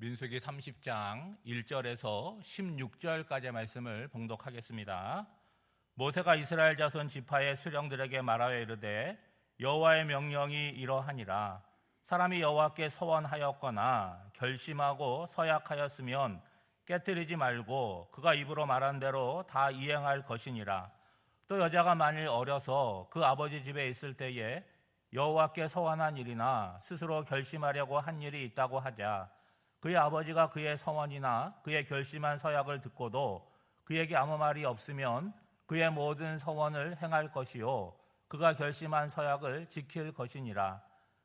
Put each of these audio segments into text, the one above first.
민수기 30장 1절에서 16절까지의 말씀을 봉독하겠습니다. 모세가 이스라엘 자손 지파의 수령들에게 말하여 이르되 여호와의 명령이 이러하니라. 사람이 여호와께 서원하였거나 결심하고 서약하였으면 깨뜨리지 말고 그가 입으로 말한 대로 다 이행할 것이니라. 또 여자가 만일 어려서 그 아버지 집에 있을 때에 여호와께 서원한 일이나 스스로 결심하려고 한 일이 있다고 하자. 그의 아버지가 그의 서원이나 그의 결심한 서약을 듣고도 그에게 아무 말이 없으면 그의 모든 서원을 행할 것이요 그가 결심한 서약을 지킬 것이니라.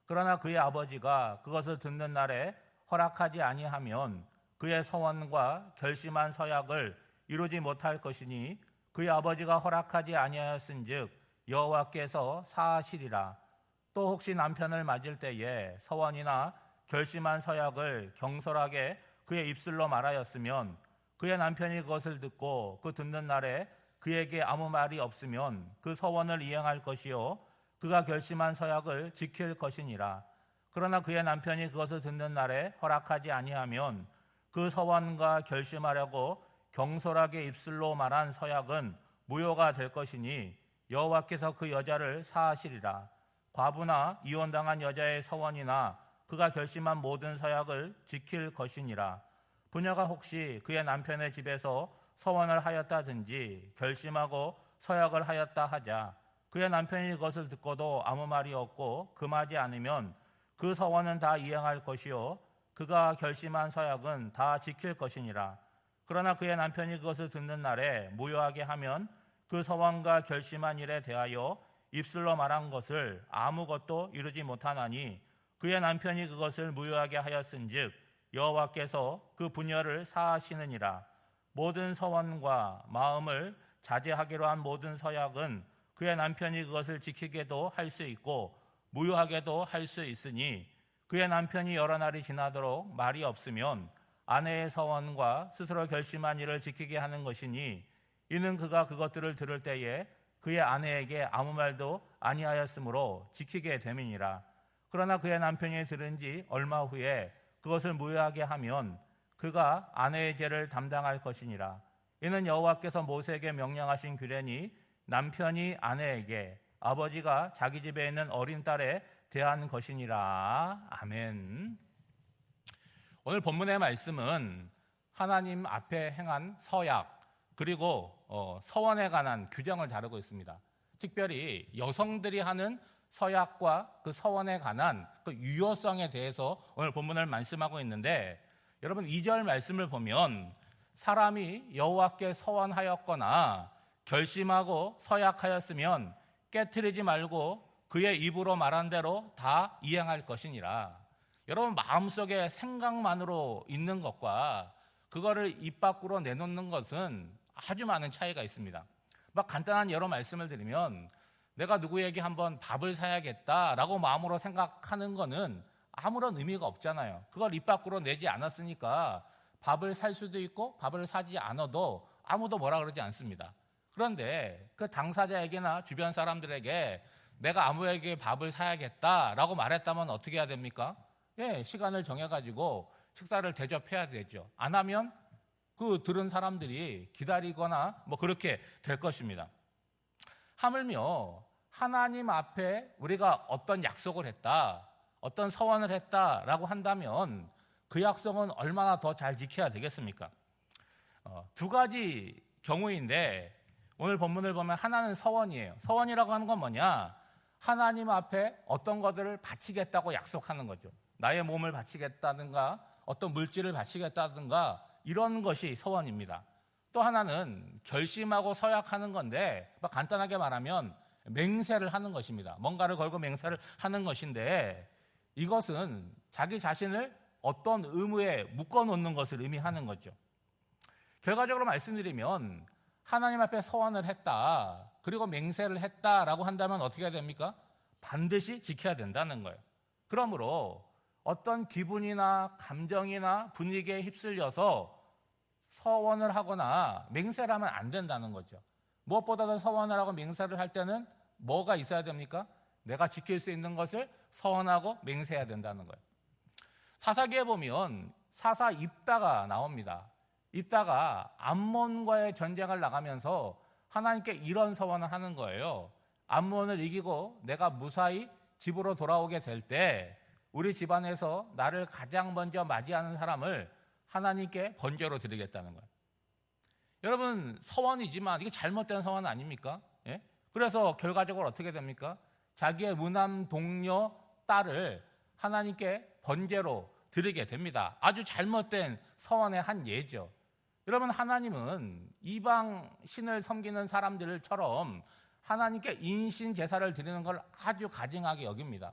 그러나 그의 아버지가 그것을 듣는 날에 허락하지 아니하면 그의 서원과 결심한 서약을 이루지 못할 것이니 그의 아버지가 허락하지 아니하였은즉 여호와께서 사하시리라. 또 혹시 남편을 맞을 때에 서원이나 결심한 서약을 경솔하게 그의 입술로 말하였으면 그의 남편이 그것을 듣고 그 듣는 날에 그에게 아무 말이 없으면 그 서원을 이행할 것이요 그가 결심한 서약을 지킬 것이니라. 그러나 그의 남편이 그것을 듣는 날에 허락하지 아니하면 그 서원과 결심하려고 경솔하게 입술로 말한 서약은 무효가 될 것이니 여호와께서 그 여자를 사하시리라. 과부나 이혼당한 여자의 서원이나 그가 결심한 모든 서약을 지킬 것이니라. 부녀가 혹시 그의 남편의 집에서 서원을 하였다든지 결심하고 서약을 하였다 하자. 그의 남편이 그것을 듣고도 아무 말이 없고 금하지 않으면 그 서원은 다 이행할 것이요 그가 결심한 서약은 다 지킬 것이니라. 그러나 그의 남편이 그것을 듣는 날에 무효하게 하면 그 서원과 결심한 일에 대하여 입술로 말한 것을 아무것도 이루지 못하나니 그의 남편이 그것을 무효하게 하였은즉 여호와께서 그 부녀를 사하시느니라. 모든 서원과 마음을 자제하기로 한 모든 서약은 그의 남편이 그것을 지키게도 할 수 있고 무효하게도 할 수 있으니 그의 남편이 여러 날이 지나도록 말이 없으면 아내의 서원과 스스로 결심한 일을 지키게 하는 것이니 이는 그가 그것들을 들을 때에 그의 아내에게 아무 말도 아니하였으므로 지키게 됨이니라. 그러나 그의 남편이 들은 지 얼마 후에 그것을 무효하게 하면 그가 아내의 죄를 담당할 것이니라. 이는 여호와께서 모세에게 명령하신 규례니 남편이 아내에게 아버지가 자기 집에 있는 어린 딸에 대한 것이니라. 아멘. 오늘 본문의 말씀은 하나님 앞에 행한 서약 그리고 서원에 관한 규정을 다루고 있습니다. 특별히 여성들이 하는 서약과 그 서원에 관한 그 유효성에 대해서 오늘 본문을 말씀하고 있는데, 여러분 2절 말씀을 보면 사람이 여호와께 서원하였거나 결심하고 서약하였으면 깨트리지 말고 그의 입으로 말한 대로 다 이행할 것이니라. 여러분 마음속에 생각만으로 있는 것과 그거를 입 밖으로 내놓는 것은 아주 많은 차이가 있습니다. 막 간단한 여러 말씀을 드리면 내가 누구에게 한번 밥을 사야겠다라고 마음으로 생각하는 거는 아무런 의미가 없잖아요. 그걸 입 밖으로 내지 않았으니까 밥을 살 수도 있고 밥을 사지 않아도 아무도 뭐라 그러지 않습니다. 그런데 그 당사자에게나 주변 사람들에게 내가 아무에게 밥을 사야겠다라고 말했다면 어떻게 해야 됩니까? 시간을 정해가지고 식사를 대접해야 되죠. 안 하면 그 들은 사람들이 기다리거나 뭐 그렇게 될 것입니다. 하물며 하나님 앞에 우리가 어떤 약속을 했다, 어떤 서원을 했다라고 한다면 그 약속은 얼마나 더 잘 지켜야 되겠습니까? 두 가지 경우인데 오늘 본문을 보면 하나는 서원이에요. 서원이라고 하는 건 뭐냐? 하나님 앞에 어떤 것들을 바치겠다고 약속하는 거죠. 나의 몸을 바치겠다든가 어떤 물질을 바치겠다든가 이런 것이 서원입니다. 또 하나는 결심하고 서약하는 건데 간단하게 말하면 맹세를 하는 것입니다. 뭔가를 걸고 맹세를 하는 것인데 이것은 자기 자신을 어떤 의무에 묶어놓는 것을 의미하는 거죠. 결과적으로 말씀드리면 하나님 앞에 서원을 했다, 그리고 맹세를 했다라고 한다면 어떻게 해야 됩니까? 반드시 지켜야 된다는 거예요. 그러므로 어떤 기분이나 감정이나 분위기에 휩쓸려서 서원을 하거나 맹세를 하면 안 된다는 거죠. 무엇보다도 서원을 하고 맹세를 할 때는 뭐가 있어야 됩니까? 내가 지킬 수 있는 것을 서원하고 맹세해야 된다는 거예요. 사사기에 보면 사사 입다가 나옵니다. 입다가 암몬과의 전쟁을 나가면서 하나님께 이런 서원을 하는 거예요. 암몬을 이기고 내가 무사히 집으로 돌아오게 될 때 우리 집안에서 나를 가장 먼저 맞이하는 사람을 하나님께 번제로 드리겠다는 거예요. 여러분, 서원이지만 이게 잘못된 서원 아닙니까? 예? 그래서 결과적으로 어떻게 됩니까? 자기의 무남 동료 딸을 하나님께 번제로 드리게 됩니다. 아주 잘못된 서원의 한 예죠. 여러분, 하나님은 이방 신을 섬기는 사람들처럼 하나님께 인신 제사를 드리는 걸 아주 가증하게 여깁니다.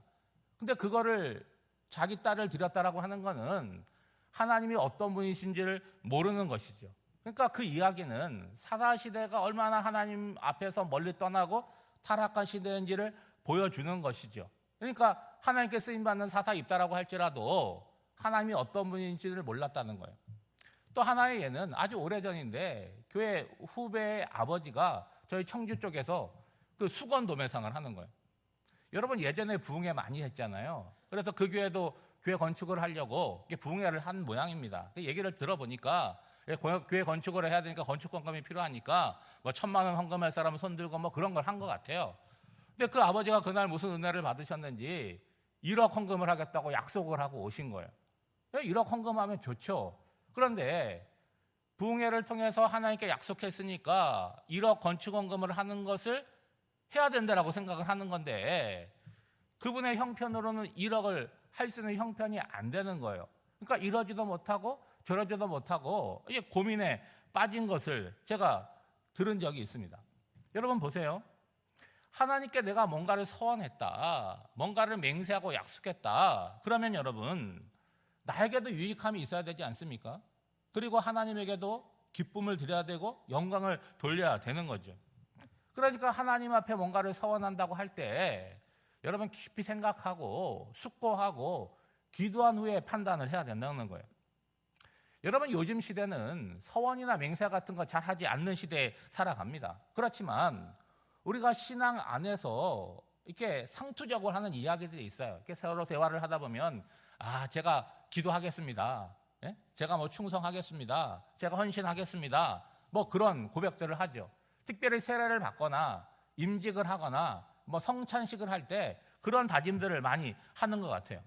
근데 그거를 자기 딸을 드렸다라고 하는 거는 하나님이 어떤 분이신지를 모르는 것이죠. 그러니까 그 이야기는 사사 시대가 얼마나 하나님 앞에서 멀리 떠나고 타락한 시대인지를 보여주는 것이죠. 그러니까 하나님께 쓰임받는 사사 입다라고 할지라도 하나님이 어떤 분인지를 몰랐다는 거예요. 또 하나의 예는 아주 오래전인데 교회 후배의 아버지가 저희 청주 쪽에서 그 수건 도매상을 하는 거예요. 여러분, 예전에 부흥회 많이 했잖아요. 그래서 그 교회도 교회 건축을 하려고 부흥회를 한 모양입니다. 그 얘기를 들어보니까 교회 건축을 해야 되니까 건축 헌금이 필요하니까 뭐 1,000만 원 헌금할 사람은 손 들고 뭐 그런 걸 한 것 같아요. 근데 그 아버지가 그날 무슨 은혜를 받으셨는지 1억 헌금을 하겠다고 약속을 하고 오신 거예요. 1억 헌금하면 좋죠. 그런데 부흥회를 통해서 하나님께 약속했으니까 1억 건축 헌금을 하는 것을 해야 된다라고 생각을 하는 건데 그분의 형편으로는 1억을 할 수 있는 형편이 안 되는 거예요. 그러니까 이러지도 못하고 저러지도 못하고 이게 고민에 빠진 것을 제가 들은 적이 있습니다. 여러분 보세요. 하나님께 내가 뭔가를 서원했다, 뭔가를 맹세하고 약속했다. 그러면 여러분, 나에게도 유익함이 있어야 되지 않습니까? 그리고 하나님에게도 기쁨을 드려야 되고 영광을 돌려야 되는 거죠. 그러니까 하나님 앞에 뭔가를 서원한다고 할 때 여러분 깊이 생각하고 숙고하고 기도한 후에 판단을 해야 된다는 거예요. 여러분, 요즘 시대는 서원이나 맹세 같은 거 잘 하지 않는 시대에 살아갑니다. 그렇지만 우리가 신앙 안에서 이렇게 상투적으로 하는 이야기들이 있어요. 이렇게 서로 대화를 하다 보면 제가 기도하겠습니다. 예? 제가 뭐 충성하겠습니다. 제가 헌신하겠습니다. 뭐 그런 고백들을 하죠. 특별히 세례를 받거나 임직을 하거나 뭐 성찬식을 할 때 그런 다짐들을 많이 하는 것 같아요.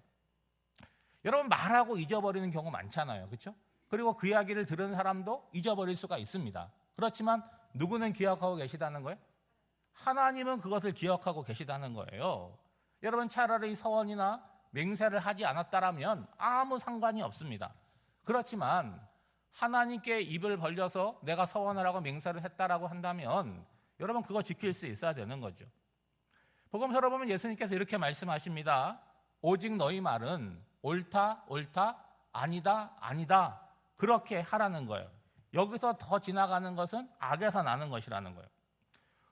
여러분, 말하고 잊어버리는 경우 많잖아요. 그렇죠? 그리고 그 이야기를 들은 사람도 잊어버릴 수가 있습니다. 그렇지만 누구는 기억하고 계시다는 거예요? 하나님은 그것을 기억하고 계시다는 거예요. 여러분, 차라리 서원이나 맹세를 하지 않았다라면 아무 상관이 없습니다. 그렇지만 하나님께 입을 벌려서 내가 서원을 하고 맹세를 했다라고 한다면 여러분, 그거 지킬 수 있어야 되는 거죠. 복음서로 보면 예수님께서 이렇게 말씀하십니다. 오직 너희 말은 옳다, 옳다, 아니다, 아니다, 그렇게 하라는 거예요. 여기서 더 지나가는 것은 악에서 나는 것이라는 거예요.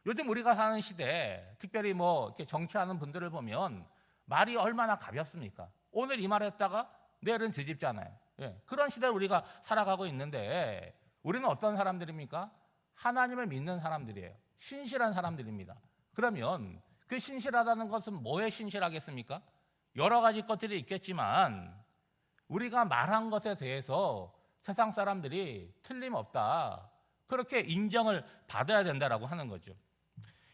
요즘 우리가 사는 시대에 특별히 뭐 이렇게 정치하는 분들을 보면 말이 얼마나 가볍습니까? 오늘 이 말 했다가 내일은 뒤집잖아요. 그런 시대를 우리가 살아가고 있는데 우리는 어떤 사람들입니까? 하나님을 믿는 사람들이에요. 신실한 사람들입니다. 그러면 그 신실하다는 것은 뭐에 신실하겠습니까? 여러 가지 것들이 있겠지만 우리가 말한 것에 대해서 세상 사람들이 틀림없다, 그렇게 인정을 받아야 된다라고 하는 거죠.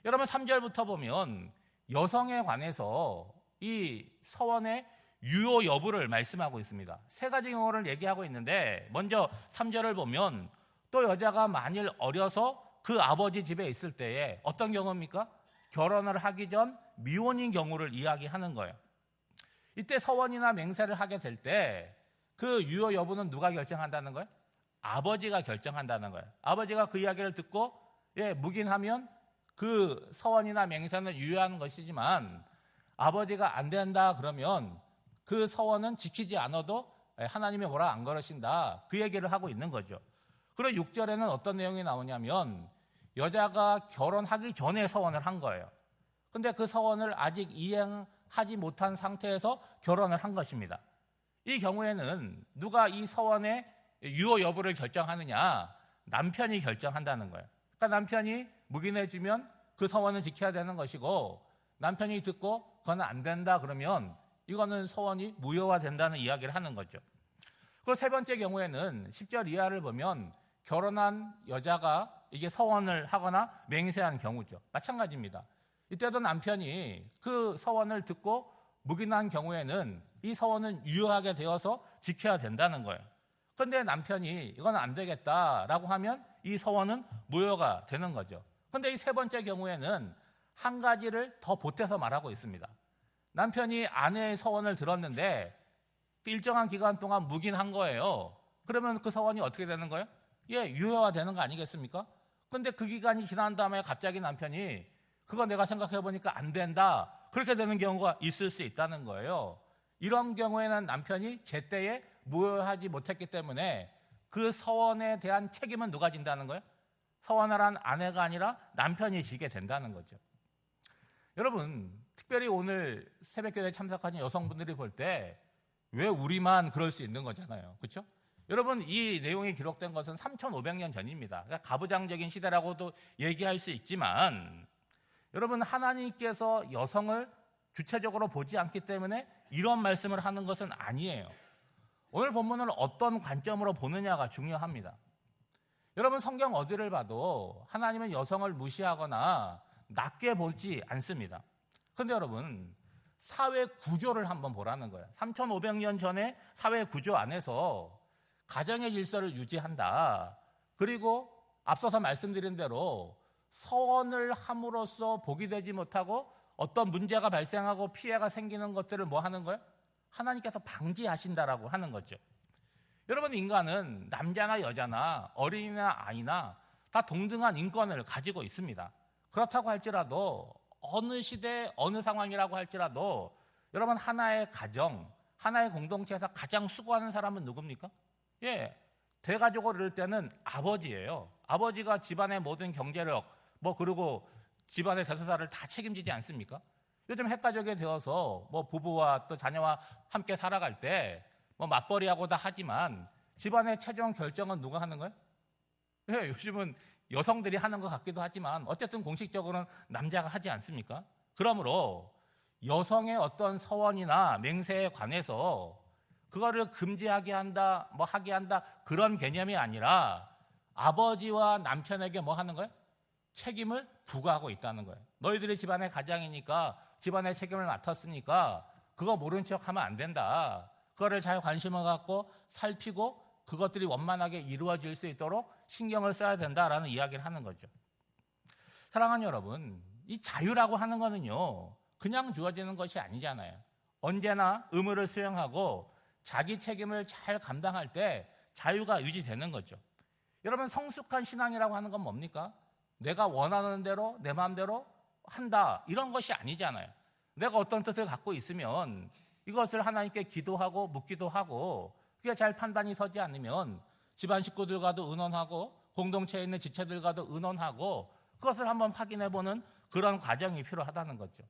여러분, 3절부터 보면 여성에 관해서 이 서원의 유효 여부를 말씀하고 있습니다. 세 가지 경우를 얘기하고 있는데 먼저 3절을 보면 또 여자가 만일 어려서 그 아버지 집에 있을 때에 어떤 경우입니까? 결혼을 하기 전 미혼인 경우를 이야기하는 거예요. 이때 서원이나 맹세를 하게 될 때 그 유효 여부는 누가 결정한다는 거예요? 아버지가 결정한다는 거예요. 아버지가 그 이야기를 듣고 묵인하면 그 서원이나 맹세는 유효한 것이지만 아버지가 안 된다 그러면 그 서원은 지키지 않아도 하나님이 뭐라 안 그러신다, 그 얘기를 하고 있는 거죠. 그리고 6절에는 어떤 내용이 나오냐면 여자가 결혼하기 전에 서원을 한 거예요. 근데 그 서원을 아직 이행하지 못한 상태에서 결혼을 한 것입니다. 이 경우에는 누가 이 서원의 유효 여부를 결정하느냐? 남편이 결정한다는 거예요. 그러니까 남편이 묵인해주면 그 서원은 지켜야 되는 것이고, 남편이 듣고 그건 안 된다 그러면 이거는 서원이 무효화된다는 이야기를 하는 거죠. 그리고 세 번째 경우에는 10절 이하를 보면 결혼한 여자가 이게 서원을 하거나 맹세한 경우죠. 마찬가지입니다. 이때도 남편이 그 서원을 듣고 묵인한 경우에는 이 서원은 유효하게 되어서 지켜야 된다는 거예요. 그런데 남편이 이건 안 되겠다라고 하면 이 서원은 무효가 되는 거죠. 그런데 이 세 번째 경우에는 한 가지를 더 보태서 말하고 있습니다. 남편이 아내의 서원을 들었는데 일정한 기간 동안 묵인한 거예요. 그러면 그 서원이 어떻게 되는 거예요? 유효화되는 거 아니겠습니까? 그런데 그 기간이 지난 다음에 갑자기 남편이 그거 내가 생각해 보니까 안 된다, 그렇게 되는 경우가 있을 수 있다는 거예요. 이런 경우에는 남편이 제때에 무효하지 못했기 때문에 그 서원에 대한 책임은 누가 진다는 거예요? 서원을 한 아내가 아니라 남편이 지게 된다는 거죠. 여러분, 특별히 오늘 새벽기도에 참석하신 여성분들이 볼 때 왜 우리만 그럴 수 있는 거잖아요. 그렇죠? 여러분, 이 내용이 기록된 것은 3,500년 전입니다. 그러니까 가부장적인 시대라고도 얘기할 수 있지만, 여러분, 하나님께서 여성을 주체적으로 보지 않기 때문에 이런 말씀을 하는 것은 아니에요. 오늘 본문을 어떤 관점으로 보느냐가 중요합니다. 여러분, 성경 어디를 봐도 하나님은 여성을 무시하거나 낮게 보지 않습니다. 그런데 여러분, 사회 구조를 한번 보라는 거예요. 3,500년 전에 사회 구조 안에서 가정의 질서를 유지한다. 그리고 앞서서 말씀드린 대로 서원을 함으로써 복이 되지 못하고 어떤 문제가 발생하고 피해가 생기는 것들을 뭐 하는 거예요? 하나님께서 방지하신다라고 하는 거죠. 여러분, 인간은 남자나 여자나 어린이나 아이나 다 동등한 인권을 가지고 있습니다. 그렇다고 할지라도 어느 시대 어느 상황이라고 할지라도 여러분, 하나의 가정, 하나의 공동체에서 가장 수고하는 사람은 누굽니까? 대가족을 이룰 때는 아버지예요. 아버지가 집안의 모든 경제력, 그리고 집안의 대소사를 다 책임지지 않습니까? 요즘 핵가족이 되어서 부부와 또 자녀와 함께 살아갈 때 맞벌이하고 다 하지만 집안의 최종 결정은 누가 하는 거예요? 요즘은 여성들이 하는 것 같기도 하지만 어쨌든 공식적으로는 남자가 하지 않습니까? 그러므로 여성의 어떤 서원이나 맹세에 관해서 그거를 금지하게 한다, 하게 한다, 그런 개념이 아니라 아버지와 남편에게 뭐 하는 거예요? 책임을 부과하고 있다는 거예요. 너희들이 집안의 가장이니까 집안의 책임을 맡았으니까 그거 모른 척하면 안 된다. 그거를 잘 관심을 갖고 살피고 그것들이 원만하게 이루어질 수 있도록 신경을 써야 된다라는 이야기를 하는 거죠. 사랑하는 여러분, 이 자유라고 하는 거는요, 그냥 주어지는 것이 아니잖아요. 언제나 의무를 수행하고 자기 책임을 잘 감당할 때 자유가 유지되는 거죠. 여러분, 성숙한 신앙이라고 하는 건 뭡니까? 내가 원하는 대로 내 마음대로 한다, 이런 것이 아니잖아요. 내가 어떤 뜻을 갖고 있으면 이것을 하나님께 기도하고 묻기도 하고, 그게 잘 판단이 서지 않으면 집안 식구들과도 의논하고 공동체에 있는 지체들과도 의논하고 그것을 한번 확인해보는 그런 과정이 필요하다는 거죠.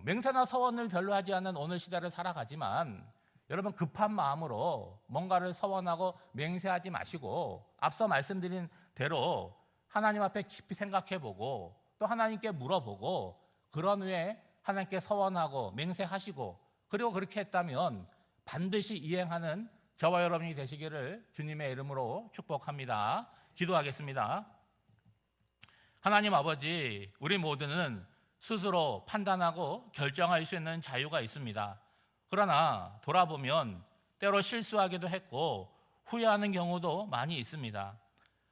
맹세나 서원을 별로 하지 않는 오늘 시대를 살아가지만 여러분, 급한 마음으로 뭔가를 서원하고 맹세하지 마시고 앞서 말씀드린 대로 하나님 앞에 깊이 생각해보고 또 하나님께 물어보고 그런 후에 하나님께 서원하고 맹세하시고, 그리고 그렇게 했다면 반드시 이행하는 저와 여러분이 되시기를 주님의 이름으로 축복합니다. 기도하겠습니다. 하나님 아버지, 우리 모두는 스스로 판단하고 결정할 수 있는 자유가 있습니다. 그러나 돌아보면 때로 실수하기도 했고 후회하는 경우도 많이 있습니다.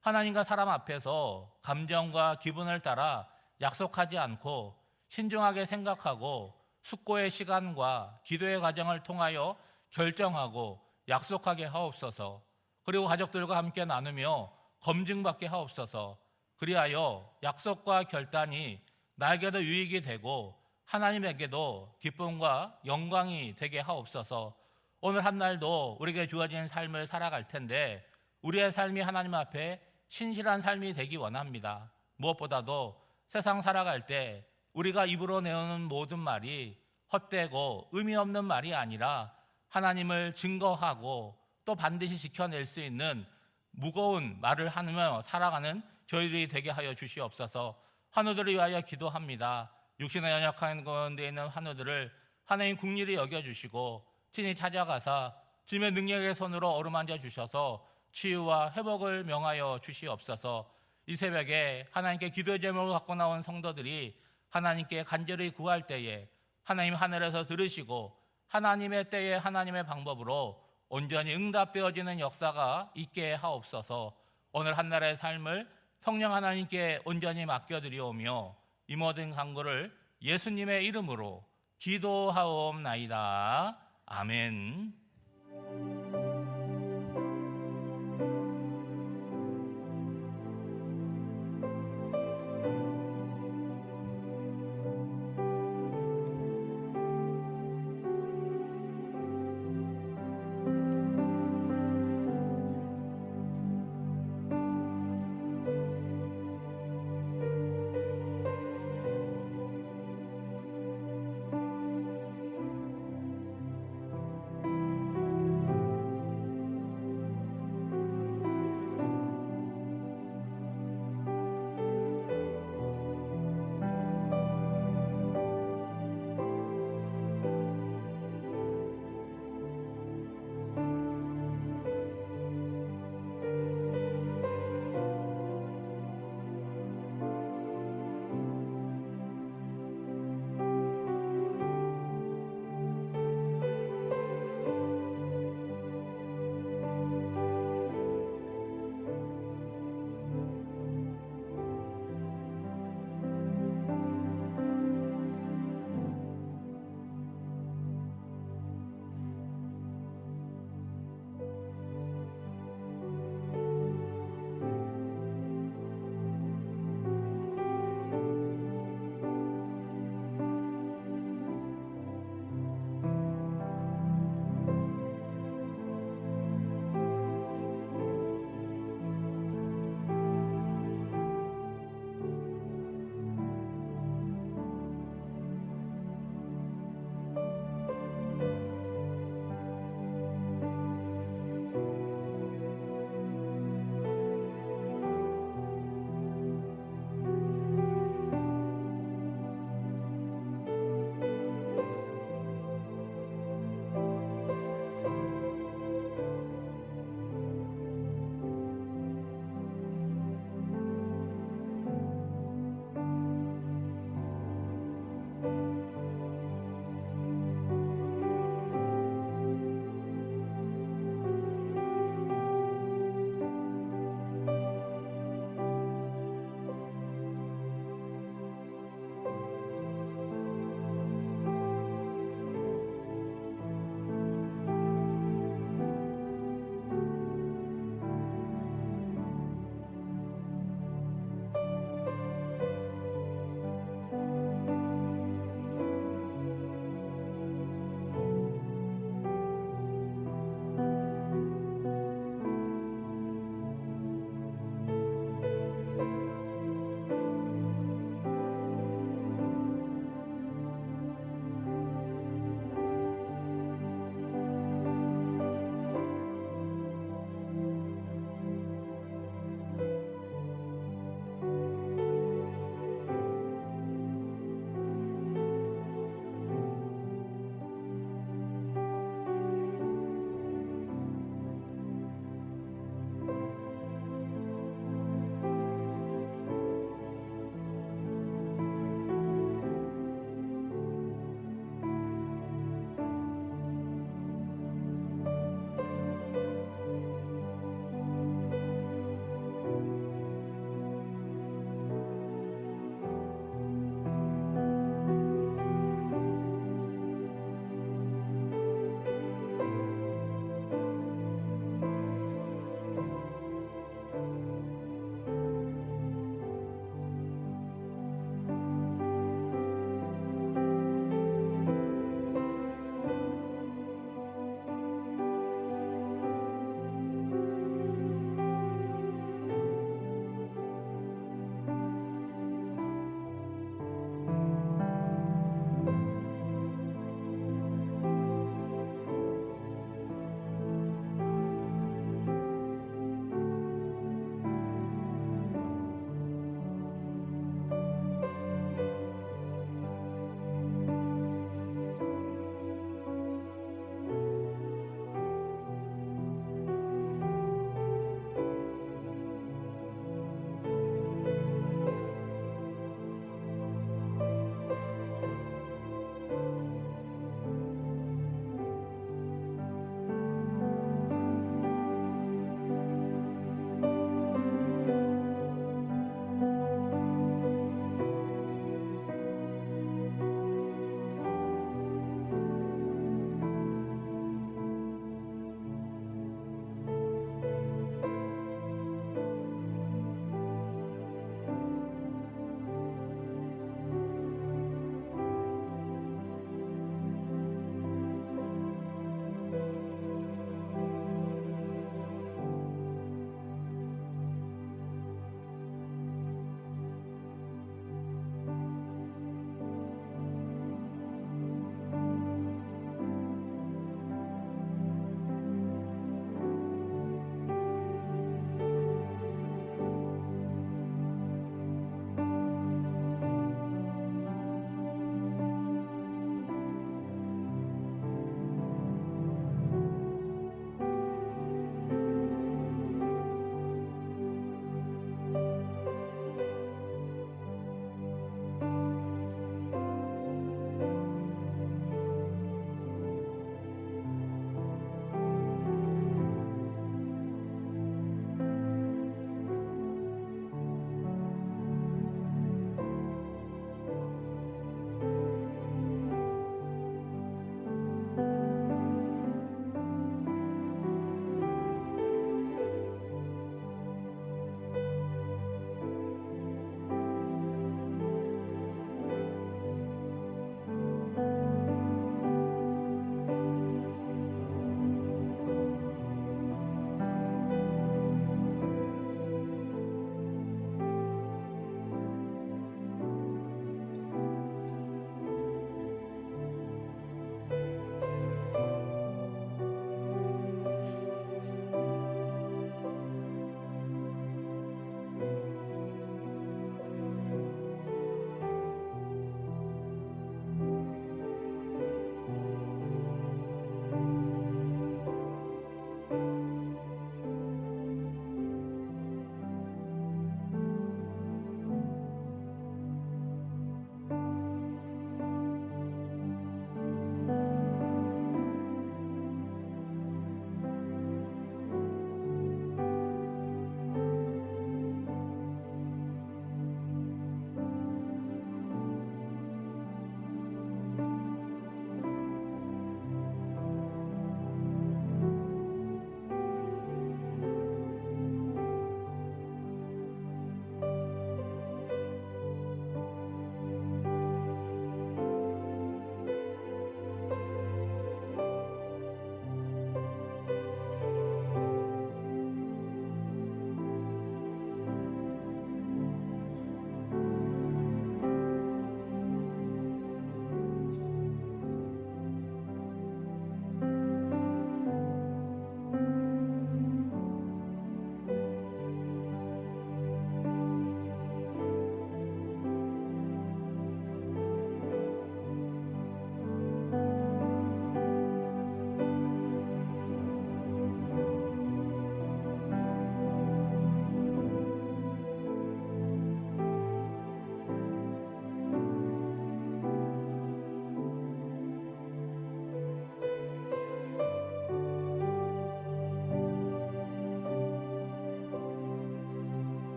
하나님과 사람 앞에서 감정과 기분을 따라 약속하지 않고 신중하게 생각하고 숙고의 시간과 기도의 과정을 통하여 결정하고 약속하게 하옵소서. 그리고 가족들과 함께 나누며 검증받게 하옵소서. 그리하여 약속과 결단이 나에게도 유익이 되고 하나님에게도 기쁨과 영광이 되게 하옵소서. 오늘 한 날도 우리에게 주어진 삶을 살아갈 텐데 우리의 삶이 하나님 앞에 신실한 삶이 되기 원합니다. 무엇보다도 세상 살아갈 때 우리가 입으로 내오는 모든 말이 헛되고 의미 없는 말이 아니라 하나님을 증거하고 또 반드시 지켜낼 수 있는 무거운 말을 하며 살아가는 저희들이 되게 하여 주시옵소서. 환우들을 위하여 기도합니다. 육신의 연약한 가운데 있는 환우들을 하나님 긍휼히 여겨주시고 친히 찾아가사 주님의 능력의 손으로 어루만져 주셔서 치유와 회복을 명하여 주시옵소서. 이 새벽에 하나님께 기도의 제목을 갖고 나온 성도들이 하나님께 간절히 구할 때에 하나님 하늘에서 들으시고 하나님의 때에 하나님의 방법으로 온전히 응답되어지는 역사가 있게 하옵소서. 오늘 한날의 삶을 성령 하나님께 온전히 맡겨드리오며 이 모든 간구를 예수님의 이름으로 기도하옵나이다. 아멘.